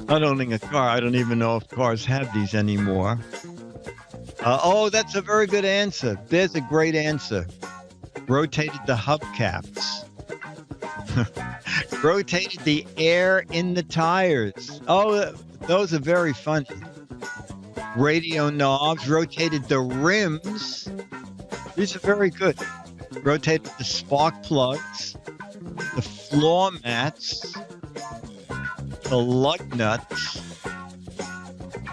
Not owning a car, I don't even know if cars have these anymore. Oh, that's a very good answer. There's a great answer. Rotated the hubcaps. Rotated the air in the tires. Oh, those are very funny. Radio knobs, rotated the rims. These are very good. Rotated the spark plugs, the floor mats, the lug nuts,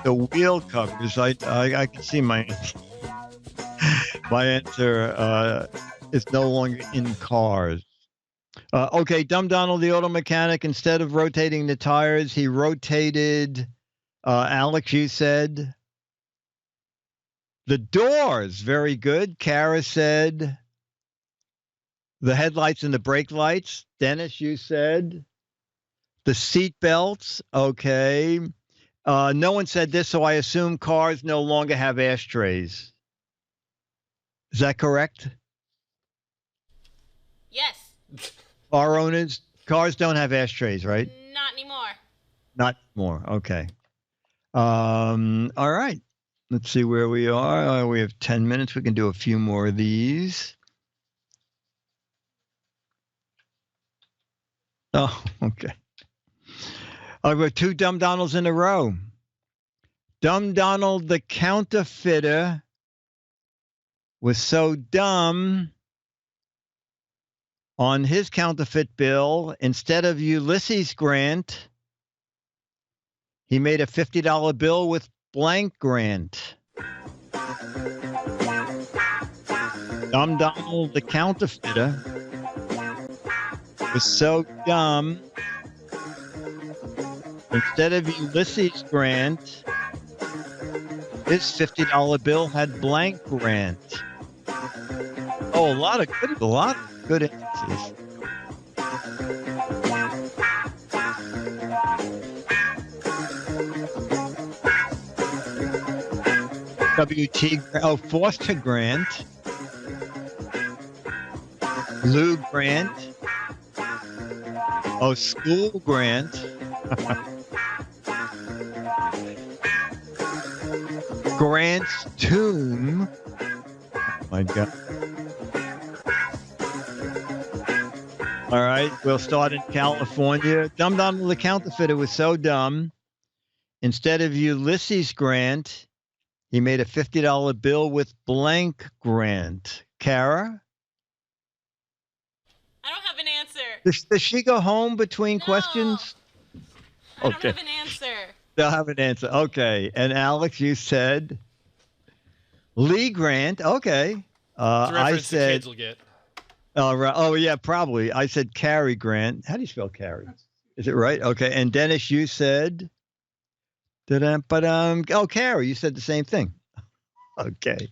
the wheel covers. I can see my answer is no longer in cars. Okay, Dumb Donald, the auto mechanic, instead of rotating the tires, he rotated, Alex, you said, the doors. Very good. Kara said the headlights and the brake lights. Dennis, you said the seat belts. Okay. No one said this, so I assume cars no longer have ashtrays. Is that correct? Yes. Car owners, cars don't have ashtrays, right? Not anymore. Not more. Okay. All right. Let's see where we are. We have 10 minutes. We can do a few more of these. Oh, okay. I've got two Dumb Donalds in a row. Dumb Donald, the counterfeiter, was so dumb. On his counterfeit bill, instead of Ulysses Grant, he made a $50 bill with blank Grant. Dumb Donald, the counterfeiter, was so dumb. Instead of Ulysses Grant, his $50 bill had blank Grant. Oh, a lot of good answers. Foster Grant, Lou Grant, School Grant, Grant's Tomb. Oh my God. All right, we'll start in California. Dumb Donald the counterfeiter was so dumb. Instead of Ulysses Grant, He made a $50 bill with blank grant. Kara? I don't have an answer. Does she go home between questions? I don't have an answer. They'll have an answer. Okay. And Alex, you said Lee Grant. Okay. It's a reference the kids will get. Oh, yeah, probably. I said Cary Grant. How do you spell Cary? Is it right? Okay. And Dennis, you said? Oh, Cary, you said the same thing. Okay.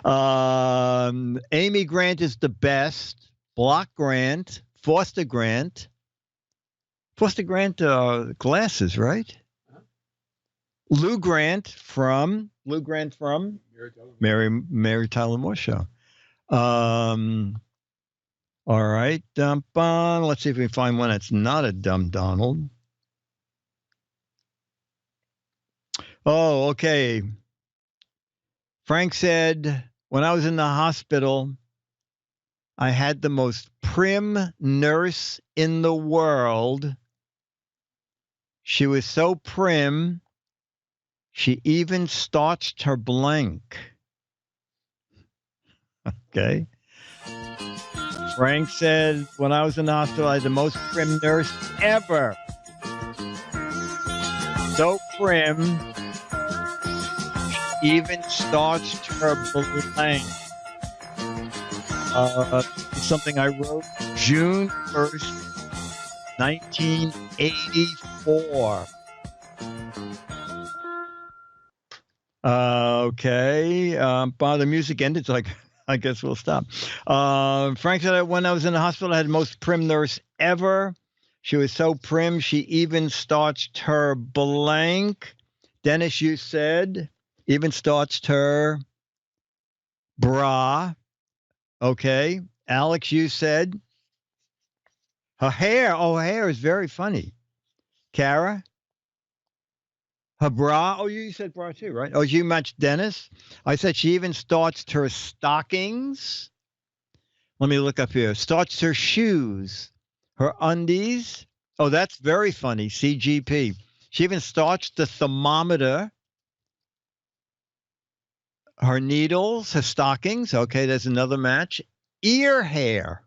Amy Grant is the best. Block Grant. Foster Grant. Foster Grant glasses, right? Lou Grant from Mary Tyler Moore Show. All right. Let's see if we can find one that's not a dumb Donald. Oh, okay. Frank said, when I was in the hospital, I had the most prim nurse in the world. She was so prim, she even starched her blank. Okay. Frank said, when I was in the hospital, I had the most prim nurse ever. So prim, she even starched her blank. Something I wrote June 1st, 1984. Okay. The music ended, so I guess we'll stop. Frank said, when I was in the hospital, I had the most prim nurse ever. She was so prim, she even starched her blank. Dennis, you said, even starched her bra. Okay. Alex, you said, her hair. Oh, her hair is very funny. Kara? Her bra. Oh, you said bra too, right? Oh, you matched Dennis. I said she even starched her stockings. Let me look up here. Starched her shoes, her undies. Oh, that's very funny. CGP. She even starched the thermometer, her needles, her stockings. Okay, there's another match. Ear hair,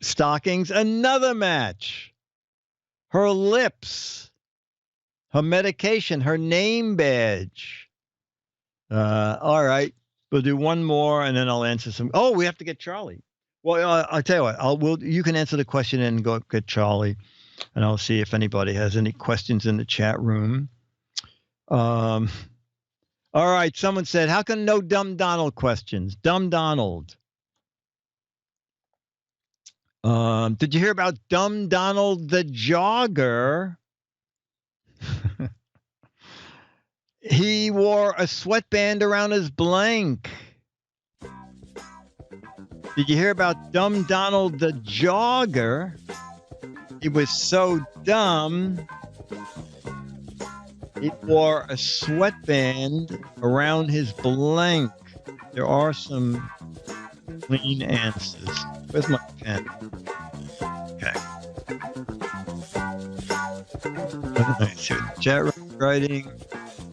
stockings, another match. Her lips, her medication, her name badge. All right, we'll do one more, and then I'll answer some. Oh, we have to get Charlie. Well, I'll tell you what. You can answer the question and go get Charlie, and I'll see if anybody has any questions in the chat room. All right, someone said, how come no Dumb Donald questions? Dumb Donald. Did you hear about Dumb Donald the jogger? He wore a sweatband around his blank. Did you hear about Dumb Donald the jogger? He was so dumb, he wore a sweatband around his blank. There are some clean answers. Where's my pen? Okay. Let's see what the chat room writing.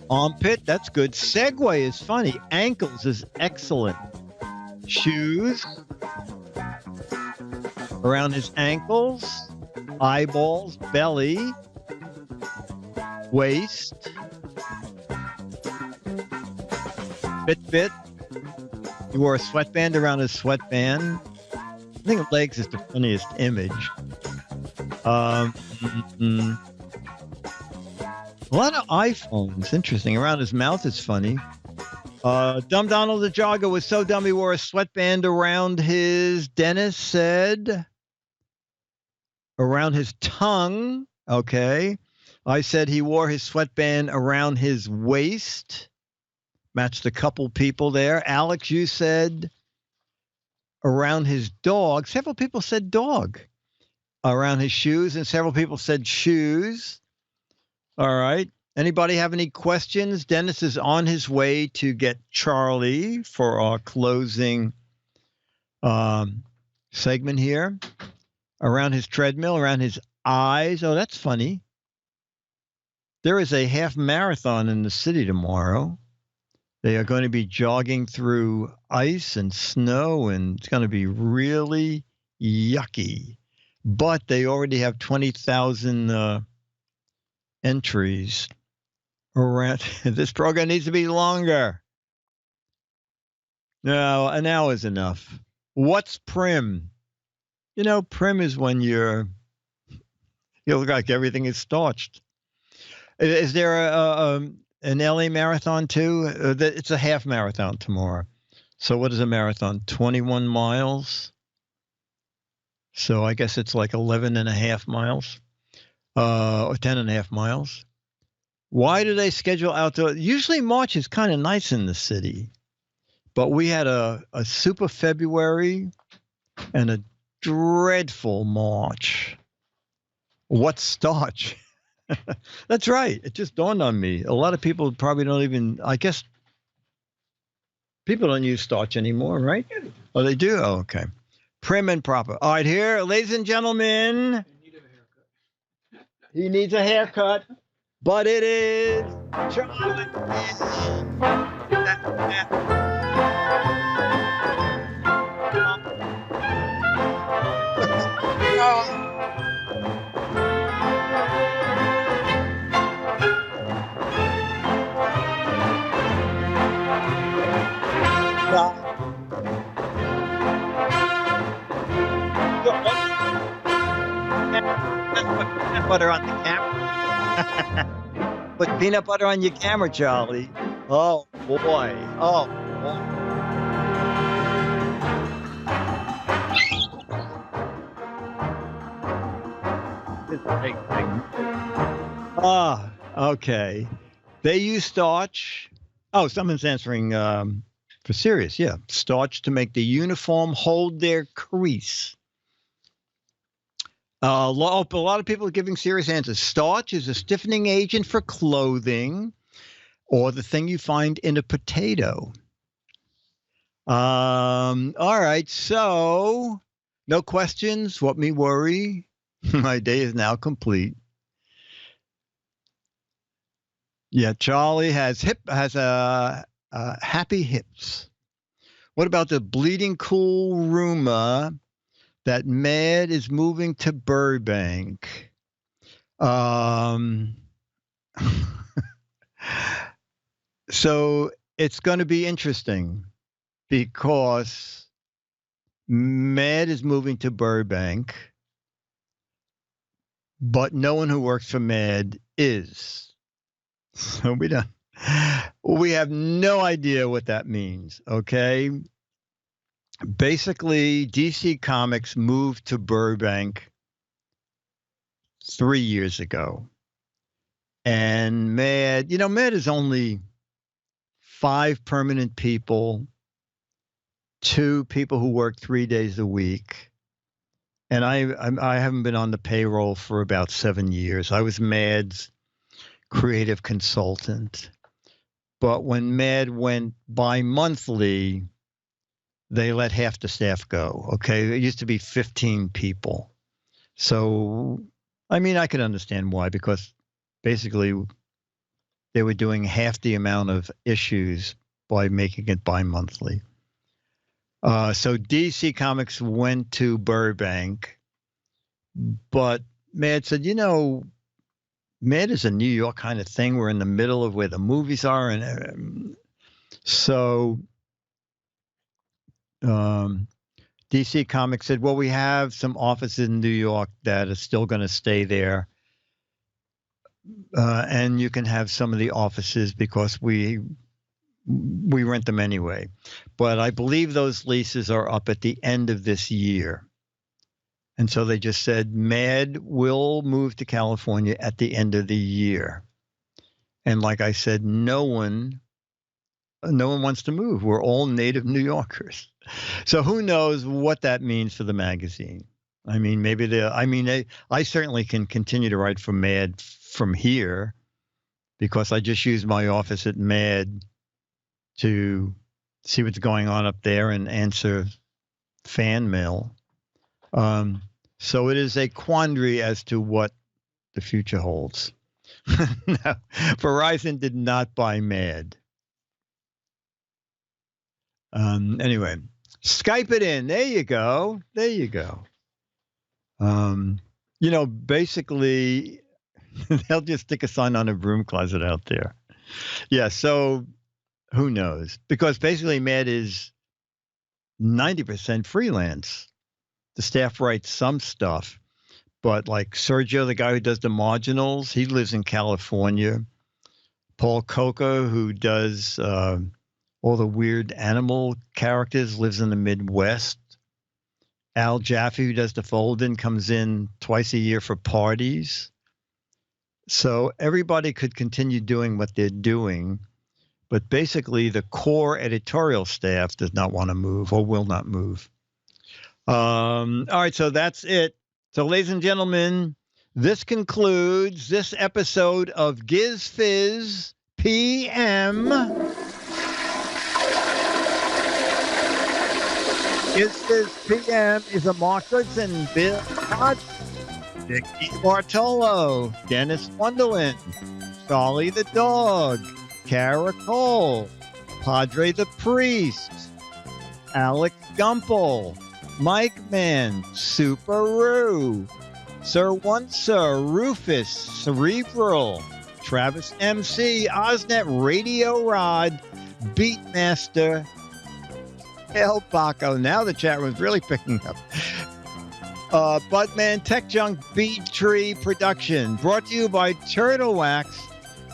Armpit, that's good. Segway is funny. Ankles is excellent. Shoes around his ankles, eyeballs, belly, waist, Fitbit. He wore a sweatband around his sweatband. I think legs is the funniest image. A lot of iPhones. Interesting. Around his mouth is funny. Dumb Donald the jogger was so dumb he wore a sweatband around his, Dennis said, around his tongue. Okay. I said he wore his sweatband around his waist. Matched a couple people there. Alex, you said around his dog. Several people said dog. Around his shoes, and several people said shoes. All right. Anybody have any questions? Dennis is on his way to get Charlie for our closing segment here. Around his treadmill, around his eyes. Oh, that's funny. There is a half marathon in the city tomorrow. They are going to be jogging through ice and snow, and it's going to be really yucky. But they already have 20,000 entries around. This program needs to be longer. No, an hour is enough. What's prim? You know, prim is when you look like everything is starched. Is there an LA marathon too? It's a half marathon tomorrow. So what is a marathon? 21 miles. So I guess it's like 11 and a half miles, or 10 and a half miles. Why do they schedule outdoor? Usually March is kind of nice in the city, but we had a super February and a dreadful March. What's starch? That's right. It just dawned on me. A lot of people probably don't even, I guess, people don't use starch anymore, right? Oh, they do? Oh, okay. Prim and proper. All right, here, ladies and gentlemen. He needs a haircut, but it is Charlie. Peanut butter on the camera. Put peanut butter on your camera, Charlie. Oh boy. Oh boy. Ah, okay. They use starch. Oh, someone's answering for serious. Yeah, starch to make the uniform hold their crease. A lot of people are giving serious answers. Starch is a stiffening agent for clothing, or the thing you find in a potato. All right, so no questions. What me worry? My day is now complete. Yeah, Charlie has happy hips. What about the bleeding cool rumor that Mad is moving to Burbank? So it's going to be interesting because Mad is moving to Burbank, but no one who works for Mad is. So we have no idea what that means, okay? Basically, DC Comics moved to Burbank 3 years ago. And Mad is only 5 permanent people, 2 people who work 3 days a week. And I haven't been on the payroll for about 7 years. I was Mad's creative consultant. But when Mad went bi-monthly, they let half the staff go. Okay. It used to be 15 people. So, I mean, I could understand why, because basically they were doing half the amount of issues by making it bi-monthly. So DC Comics went to Burbank, but Mad said, Mad is a New York kind of thing. We're in the middle of where the movies are. And so DC Comics said, well, we have some offices in New York that are still going to stay there. And you can have some of the offices because we rent them anyway. But I believe those leases are up at the end of this year. And so they just said, Mad will move to California at the end of the year. And like I said, no one wants to move. We're all native New Yorkers. So who knows what that means for the magazine? I mean, I certainly can continue to write for Mad from here because I just use my office at Mad to see what's going on up there and answer fan mail. So it is a quandary as to what the future holds. No, Verizon did not buy Mad. Anyway, Skype it in. There you go. There you go. Basically, they'll just stick a sign on a broom closet out there. Yeah, so who knows? Because basically, Matt is 90% freelance. The staff writes some stuff, but like Sergio, the guy who does the marginals, he lives in California. Paul Coca, who does all the weird animal characters, lives in the Midwest. Al Jaffe, who does the fold-in, comes in twice a year for parties. So everybody could continue doing what they're doing, but basically the core editorial staff does not want to move or will not move. All right, so that's it. So, ladies and gentlemen, this concludes this episode of Giz Fiz PM. Giz Fiz PM is a Mark Goodson, Bill Hodge, Dick DeBartolo, Dennis Wonderland, Charlie the Dog, Kara Cole, Padre the Priest, Alex Gumpel, Mike Man, Superoo, Sir One Sir, Rufus, Cerebral, Travis MC, Osnet, Radio Rod, Beatmaster, El Baco. Now the chat room's really picking up. Budman, Tech Junk, Beat Tree Production, brought to you by Turtle Wax.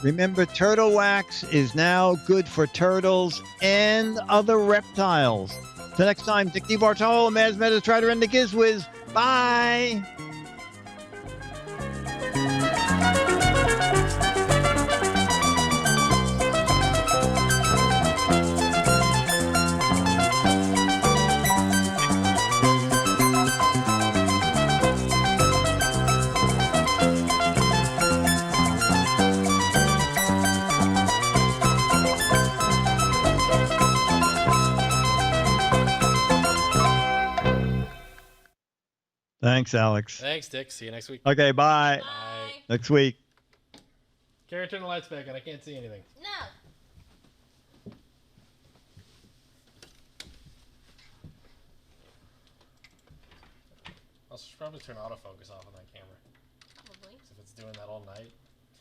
Remember, turtle wax is now good for turtles and other reptiles. Till next time, Dick DeBartolo, Maz Metastrider, and the GizWiz. Bye! Thanks, Alex. Thanks, Dick. See you next week. Okay, bye. Bye. Next week. Karen, turn the lights back on. I can't see anything. No. I'll probably turn autofocus off on that camera. Probably. If it's doing that all night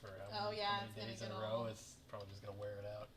for how Oh, many, yeah, how it's many gonna days in get a row, all- it's probably just going to wear it out.